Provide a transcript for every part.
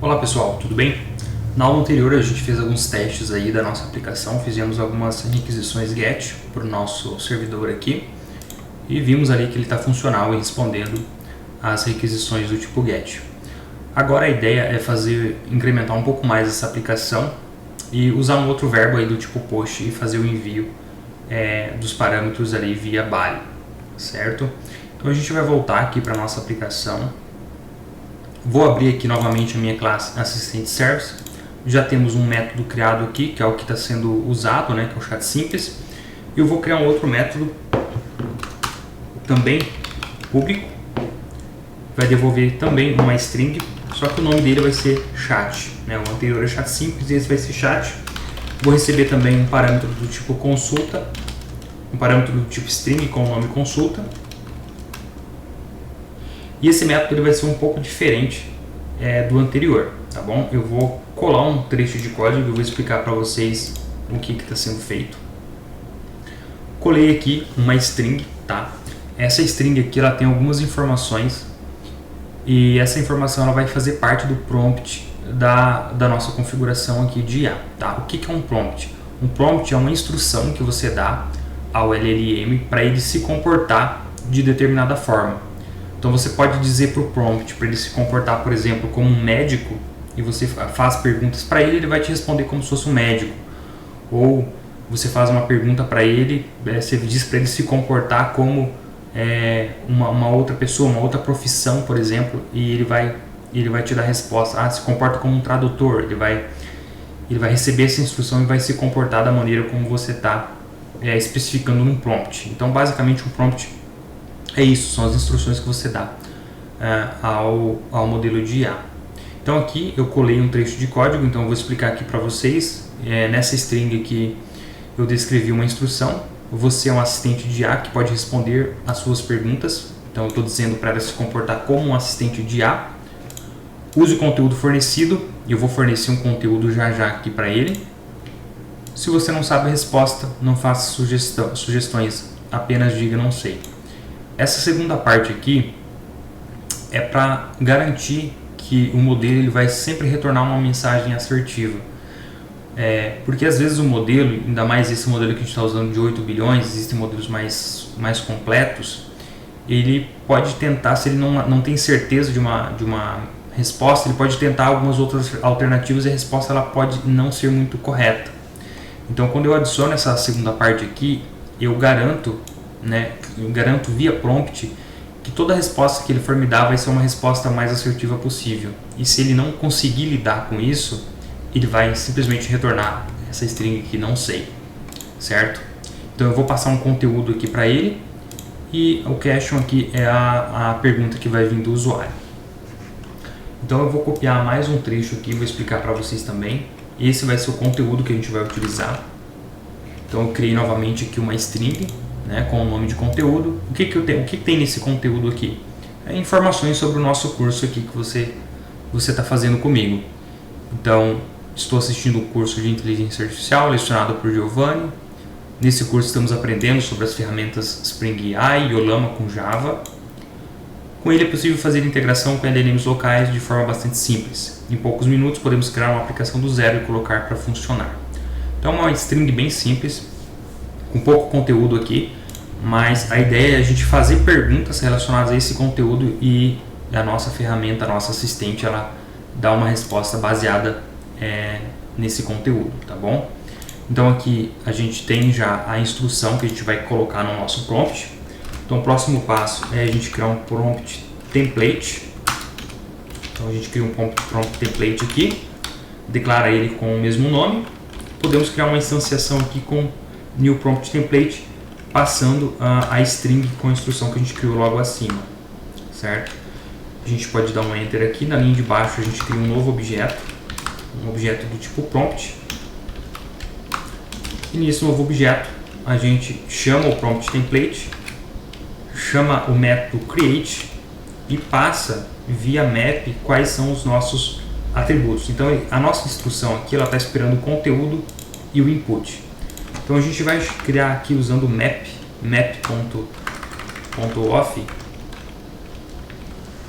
Olá pessoal, tudo bem? Na aula anterior a gente fez alguns testes aí da nossa aplicação, fizemos algumas requisições GET para o nosso servidor aqui e vimos ali que ele está funcional e respondendo às requisições do tipo GET. Agora a ideia é incrementar um pouco mais essa aplicação e usar um outro verbo aí do tipo POST e fazer o envio dos parâmetros ali via BALI, certo? Então a gente vai voltar aqui para a nossa aplicação. Vou abrir aqui novamente a minha classe Assistente Service. Já temos um método criado aqui, que é o que está sendo usado, né, que é o chat simples. E eu vou criar um outro método, também público. Vai devolver também uma string, só que o nome dele vai ser chat. Né? O anterior é chat simples e esse vai ser chat. Vou receber também um parâmetro do tipo consulta, um parâmetro do tipo string com o nome consulta. E esse método ele vai ser um pouco diferente do anterior, tá bom? Eu vou colar um trecho de código e vou explicar para vocês o que está sendo feito. Colei aqui uma string, tá? Essa string aqui ela tem algumas informações e essa informação ela vai fazer parte do prompt da nossa configuração aqui de IA, tá? O que é um prompt? Um prompt é uma instrução que você dá ao LLM para ele se comportar de determinada forma. Então você pode dizer para o prompt para ele se comportar, por exemplo, como um médico e você faz perguntas para ele, ele vai te responder como se fosse um médico. Ou você faz uma pergunta para ele, você diz para ele se comportar como uma outra pessoa, uma outra profissão, por exemplo, e ele vai te dar a resposta. Se comporta como um tradutor, ele vai receber essa instrução e vai se comportar da maneira como você está especificando num prompt. Então basicamente um prompt é isso, são as instruções que você dá ao modelo de IA. Então aqui eu colei um trecho de código, então eu vou explicar aqui para vocês. Nessa string aqui eu descrevi uma instrução. Você é um assistente de IA que pode responder às suas perguntas. Então eu estou dizendo para ela se comportar como um assistente de IA. Use o conteúdo fornecido, e eu vou fornecer um conteúdo já aqui para ele. Se você não sabe a resposta, não faça sugestões, apenas diga não sei. Essa segunda parte aqui é para garantir que o modelo ele vai sempre retornar uma mensagem assertiva. Porque às vezes o modelo, ainda mais esse modelo que a gente está usando de 8 bilhões, existem modelos mais completos, ele pode tentar, se ele não tem certeza de uma resposta, ele pode tentar algumas outras alternativas e a resposta ela pode não ser muito correta. Então quando eu adiciono essa segunda parte aqui, eu garanto via prompt que toda resposta que ele for me dar vai ser uma resposta mais assertiva possível. E se ele não conseguir lidar com isso, ele vai simplesmente retornar essa string aqui, não sei, certo? Então eu vou passar um conteúdo aqui para ele e o question aqui é a pergunta que vai vir do usuário. Então eu vou copiar mais um trecho aqui, vou explicar para vocês também. Esse vai ser o conteúdo que a gente vai utilizar. Então eu criei novamente aqui uma string, com o nome de conteúdo. O que tem nesse conteúdo aqui? Informações sobre o nosso curso aqui que você está fazendo comigo. Então, estou assistindo o curso de Inteligência Artificial lecionado por Giovanni. Nesse curso estamos aprendendo sobre as ferramentas Spring AI e Ollama com Java. Com ele é possível fazer integração com LLMs locais de forma bastante simples. Em poucos minutos podemos criar uma aplicação do zero e colocar para funcionar. Então, uma string bem simples, com pouco conteúdo aqui, mas a ideia é a gente fazer perguntas relacionadas a esse conteúdo e a nossa ferramenta, a nossa assistente, ela dá uma resposta baseada nesse conteúdo, tá bom? Então aqui a gente tem já a instrução que a gente vai colocar no nosso prompt. Então o próximo passo é a gente criar um prompt template. Então a gente cria um prompt template aqui, declara ele com o mesmo nome. Podemos criar uma instanciação aqui com new prompt template, passando a string com a instrução que a gente criou logo acima, certo? A gente pode dar um enter aqui, na linha de baixo a gente cria um novo objeto, um objeto do tipo prompt, e nesse novo objeto a gente chama o prompt template, chama o método create e passa via map quais são os nossos atributos. Então a nossa instrução aqui ela está esperando o conteúdo e o input. Então a gente vai criar aqui usando o map.off.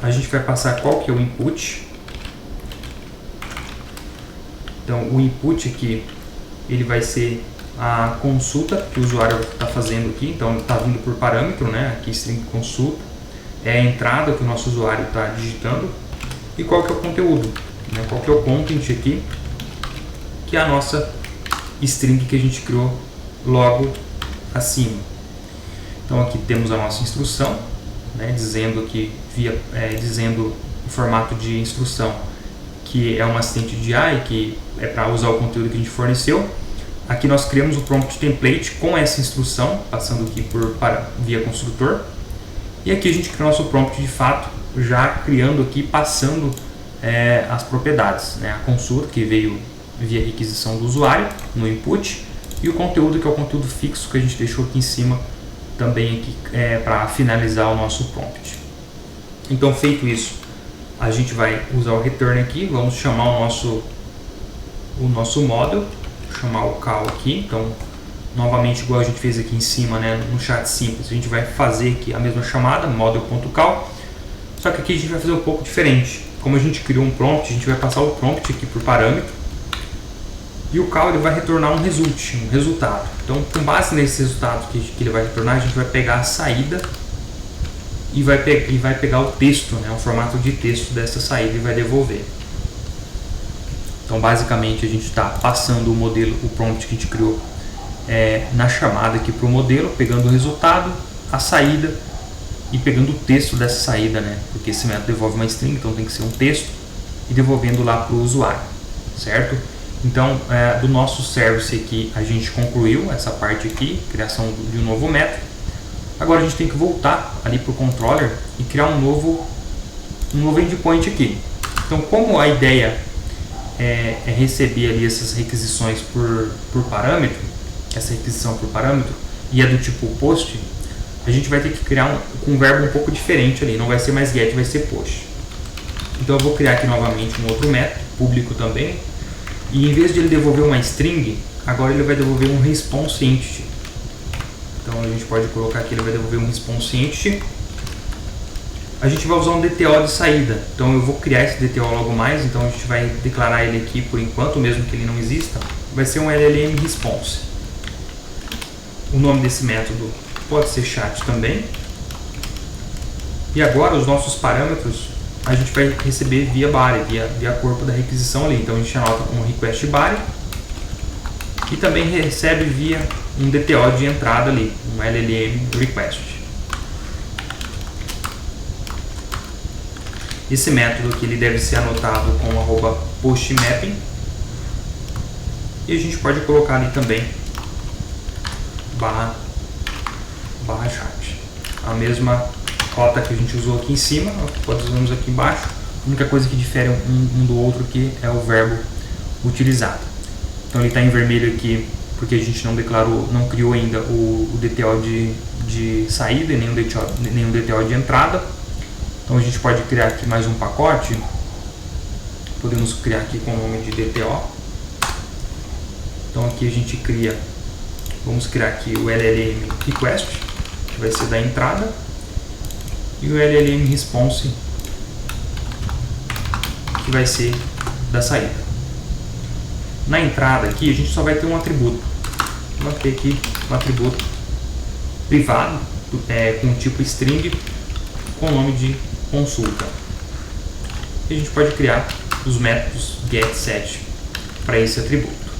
A gente vai passar qual que é o input Então o input aqui ele vai ser a consulta que o usuário está fazendo aqui, então está vindo por parâmetro, né? Aqui string consulta, é a entrada que o nosso usuário está digitando, e qual que é o conteúdo, né? Qual que é o content aqui, que é a nossa string que a gente criou logo acima. Então aqui temos a nossa instrução, né? Dizendo aqui dizendo em formato de instrução que é uma assistente de AI, que é para usar o conteúdo que a gente forneceu. Aqui nós criamos o prompt template com essa instrução, passando aqui via construtor. E aqui a gente cria o nosso prompt de fato, já criando aqui, passando as propriedades, né? A consulta, que veio via requisição do usuário no input, e o conteúdo, que é o conteúdo fixo que a gente deixou aqui em cima também aqui, para finalizar o nosso prompt. Então, feito isso, a gente vai usar o return aqui, vamos chamar o nosso model, chamar o call aqui. Então, novamente, igual a gente fez aqui em cima, né, no chat simples, a gente vai fazer aqui a mesma chamada, model.call, só que aqui a gente vai fazer um pouco diferente. Como a gente criou um prompt, a gente vai passar o prompt aqui por parâmetro, e o call ele vai retornar um resultado. Então, com base nesse resultado que ele vai retornar, a gente vai pegar a saída e vai pegar o texto, né, o formato de texto dessa saída, e vai devolver. Então, basicamente, a gente está passando o modelo, o prompt que a gente criou na chamada aqui para o modelo, pegando o resultado, a saída e pegando o texto dessa saída, né? Porque esse método devolve uma string, então tem que ser um texto, e devolvendo lá para o usuário, certo? Então, do nosso service aqui, a gente concluiu essa parte aqui, criação de um novo método. Agora a gente tem que voltar ali para o controller e criar um novo endpoint aqui. Então, como a ideia é receber ali essas requisições por parâmetro, essa requisição por parâmetro, e é do tipo post, a gente vai ter que criar um verbo um pouco diferente ali, não vai ser mais get, vai ser post. Então eu vou criar aqui novamente um outro método, público também, e em vez de ele devolver uma string, agora ele vai devolver um response entity. Então a gente pode colocar aqui, ele vai devolver um response entity. A gente vai usar um DTO de saída, então eu vou criar esse DTO logo mais, então a gente vai declarar ele aqui por enquanto, mesmo que ele não exista, vai ser um LLM response. O nome desse método pode ser chat também. E agora os nossos parâmetros a gente vai receber via body, via corpo da requisição ali, então a gente anota um request body e também recebe via um DTO de entrada ali, um LLM request. Esse método aqui ele deve ser anotado com @postmapping, e a gente pode colocar ali também barra chat. A mesma rota que a gente usou aqui em cima, nós usamos aqui embaixo. A única coisa que difere um do outro aqui é o verbo utilizado. Então ele está em vermelho aqui porque a gente não declarou, não criou ainda o DTO de saída e nenhum DTO de entrada. Então a gente pode criar aqui mais um pacote. Podemos criar aqui com o nome de DTO. Então aqui a gente vamos criar aqui o LLM request, que vai ser da entrada, e o LLM response, que vai ser da saída. Na entrada aqui a gente só vai ter um atributo. Vamos ter aqui um atributo privado, com tipo string, com o nome de consulta. E a gente pode criar os métodos get, set para esse atributo.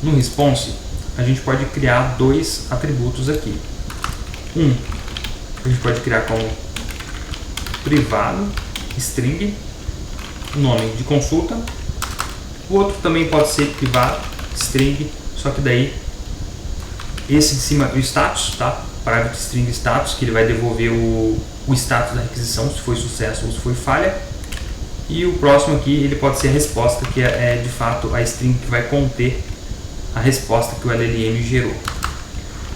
No response a gente pode criar dois atributos aqui. A gente pode criar como privado string, o nome de consulta. O outro também pode ser privado string, só que daí esse de cima o status, tá? Private string status, que ele vai devolver o status da requisição, se foi sucesso ou se foi falha. E o próximo aqui ele pode ser a resposta, que é de fato a string que vai conter a resposta que o LLM gerou.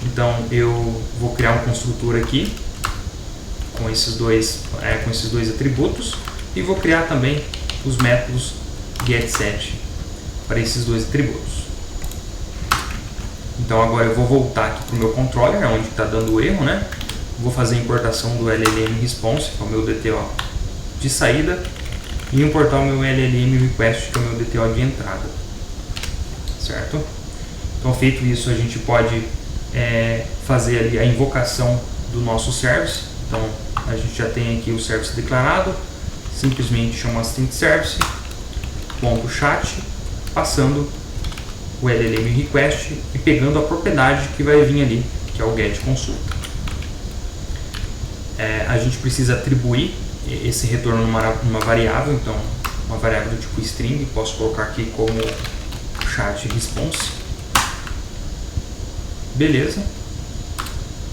Então eu vou criar um construtor aqui com esses dois atributos, e vou criar também os métodos get, set para esses dois atributos. Então agora eu vou voltar aqui para o meu controller, onde está dando o erro, né? Vou fazer a importação do LLM response, que é o meu DTO de saída, e importar o meu LLM request, que é o meu DTO de entrada, certo? Então, feito isso, a gente pode fazer ali a invocação do nosso service. Então, a gente já tem aqui o service declarado, simplesmente chama string service, ponto chat, passando o LLM request e pegando a propriedade que vai vir ali, que é o get consulta. A gente precisa atribuir esse retorno numa variável, então uma variável do tipo string, posso colocar aqui como chat response. Beleza.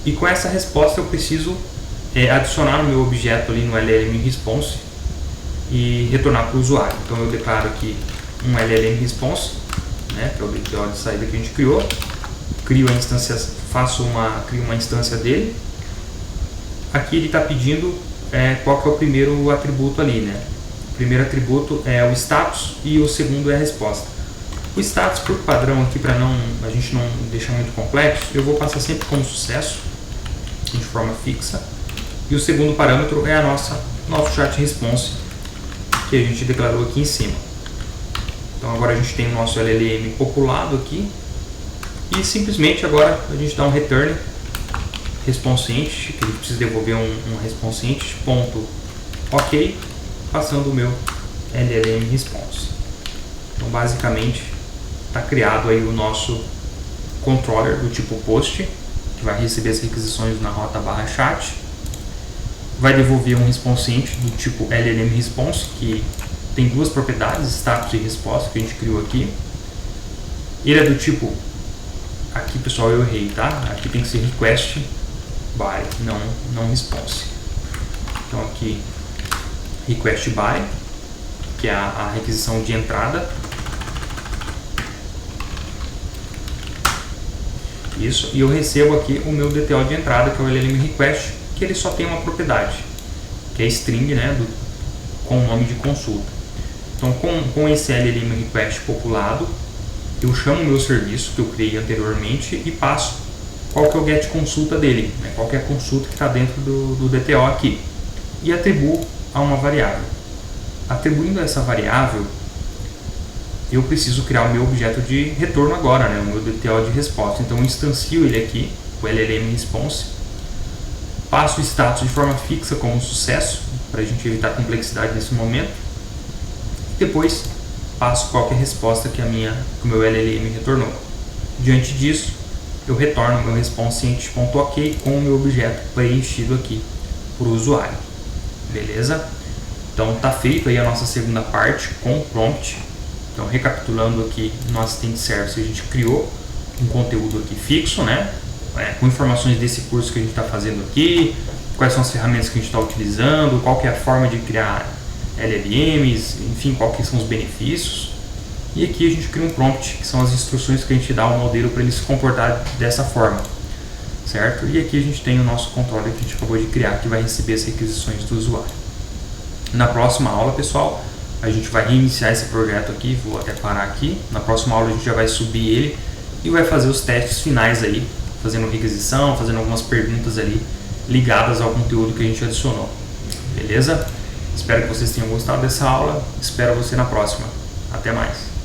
E com essa resposta eu preciso adicionar no meu objeto ali no LLM response e retornar para o usuário. Então eu declaro aqui um LLM response, né, que é o DTO de saída que a gente criou, crio a instância, crio uma instância dele. Aqui ele está pedindo qual que é o primeiro atributo ali, né? O primeiro atributo é o status e o segundo é a resposta. O status, por padrão aqui, para a gente não deixar muito complexo, eu vou passar sempre como sucesso, de forma fixa. E o segundo parâmetro é nosso chat response, que a gente declarou aqui em cima. Então agora a gente tem o nosso LLM populado aqui, e simplesmente agora a gente dá um return response entity, que a gente precisa devolver um response entity, ponto ok, passando o meu LLM response. Então basicamente está criado aí o nosso controller do tipo post, que vai receber as requisições na rota /chat, vai devolver um response entity do tipo LLM response, que tem duas propriedades, status e resposta, que a gente criou aqui. Ele é do tipo, aqui pessoal eu errei, tá? Aqui tem que ser request by, não response. Então aqui request by, que é a requisição de entrada. Isso, e eu recebo aqui o meu DTO de entrada, que é o LLM request, que ele só tem uma propriedade, que é string, né, com o nome de consulta. Então com esse LLM request populado, eu chamo o meu serviço que eu criei anteriormente e passo qual que é o get consulta dele, né, qual que é a consulta que está dentro do DTO aqui, e atribuo a uma variável. Atribuindo essa variável, eu preciso criar o meu objeto de retorno agora, né, o meu DTO de resposta. Então eu instancio ele aqui, o LLM response, passo o status de forma fixa como sucesso, para a gente evitar complexidade nesse momento. Depois passo qual que é a resposta que o meu LLM retornou. Diante disso, eu retorno o meu response entity.ok com o meu objeto preenchido aqui para o usuário. Beleza? Então está feito aí a nossa segunda parte com o prompt. Então recapitulando aqui, no Assistant Service a gente criou um conteúdo aqui fixo, né? Com informações desse curso que a gente está fazendo aqui, quais são as ferramentas que a gente está utilizando, qual que é a forma de criar LLMs, enfim, quais são os benefícios. E aqui a gente cria um prompt, que são as instruções que a gente dá ao modelo para ele se comportar dessa forma, certo? E aqui a gente tem o nosso controller que a gente acabou de criar, que vai receber as requisições do usuário. Na próxima aula, pessoal, a gente vai reiniciar esse projeto aqui, vou até parar aqui. Na próxima aula a gente já vai subir ele e vai fazer os testes finais aí, fazendo requisição, fazendo algumas perguntas ali ligadas ao conteúdo que a gente adicionou. Beleza? Espero que vocês tenham gostado dessa aula, espero você na próxima. Até mais!